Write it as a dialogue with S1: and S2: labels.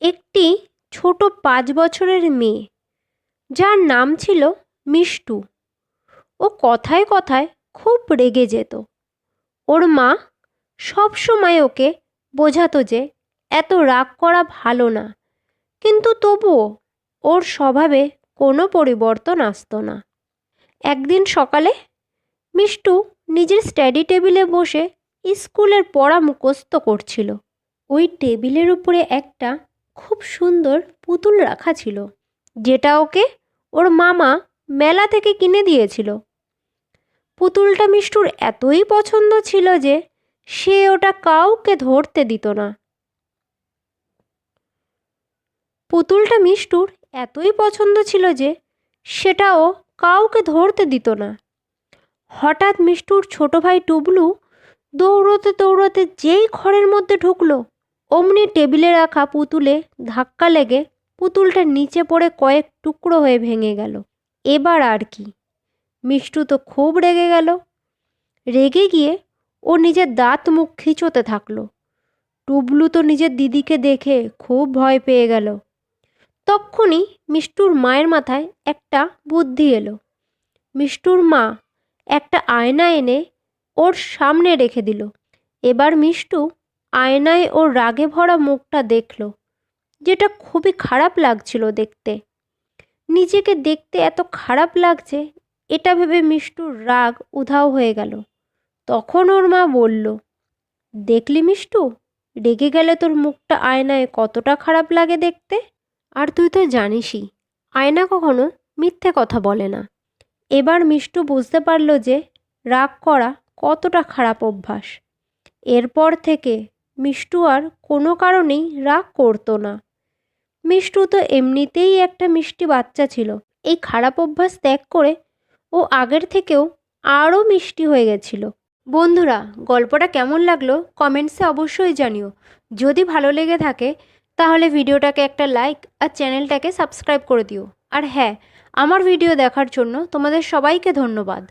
S1: একটি ছোট 5 বছরের মেয়ে, যার নাম ছিল মিষ্টু। ও কথায় কথায় খুব রেগে যেত। ওর মা সব সময় ওকে বোঝাতো যে এত রাগ করা ভালো না, কিন্তু তবুও ওর স্বভাবে কোনো পরিবর্তন আসতো না। একদিন সকালে মিষ্টু নিজের স্টাডি টেবিলে বসে স্কুলের পড়া মুখস্থ করছিল। ওই টেবিলের উপরে একটা খুব সুন্দর পুতুল রাখা ছিল, যেটা ওকে ওর মামা মেলা থেকে কিনে দিয়েছিল। পুতুলটা মিষ্টুর এতই পছন্দ ছিল যে সে ওটা কাউকে ধরতে দিত না। পুতুলটা মিষ্টুর এতই পছন্দ ছিল যে সেটাও কাউকে ধরতে দিত না। হঠাৎ মিষ্টুর ছোট ভাই টুবলু দৌড়তে দৌড়তে যেই ঘরের মধ্যে ঢুকলো, অমনি টেবিলে রাখা পুতুলে ধাক্কা লেগে পুতুলটা নিচে পড়ে কয়েক টুকরো হয়ে ভেঙে গেল। এবার আর কি, মিষ্টু তো খুব রেগে গেল। রেগে গিয়ে ও নিজের দাঁত মুখ খিঁচোতে থাকলো। টুবলু তো নিজের দিদিকে দেখে খুব ভয় পেয়ে গেল। তক্ষুনি মিষ্টুর মায়ের মাথায় একটা বুদ্ধি এলো। মিষ্টুর মা একটা আয়না এনে ওর সামনে রেখে দিল। এবার মিষ্টু আয়নায় ওর রাগে ভরা মুখটা দেখল, যেটা খুবই খারাপ লাগছিল দেখতে। নিজেকে দেখতে এত খারাপ লাগছে এটা ভেবে মিষ্টুর রাগ উধাও হয়ে গেল। তখন ওর মা বলল, দেখলি মিষ্টু, রেগে গেলে তোর মুখটা আয়নায় কতটা খারাপ লাগে দেখতে। আর তুই তো জানিসই, আয়না কখনো মিথ্যে কথা বলে না। এবার মিষ্টু বুঝতে পারল যে রাগ করা কতটা খারাপ অভ্যাস। এরপর থেকে মিষ্টু আর কোনো কারণেই রাগ করতো না। মিষ্টু তো এমনিতেই একটা মিষ্টি বাচ্চা ছিল। এই খারাপ অভ্যাস ত্যাগ করে ও আগের থেকেও আরও মিষ্টি হয়ে গেছিল। বন্ধুরা, গল্পটা কেমন লাগলো কমেন্টসে অবশ্যই জানিও। যদি ভালো লেগে থাকে তাহলে ভিডিওটাকে একটা লাইক আর চ্যানেলটাকে সাবস্ক্রাইব করে দিও। আর হ্যাঁ, আমার ভিডিও দেখার জন্য তোমাদের সবাইকে ধন্যবাদ।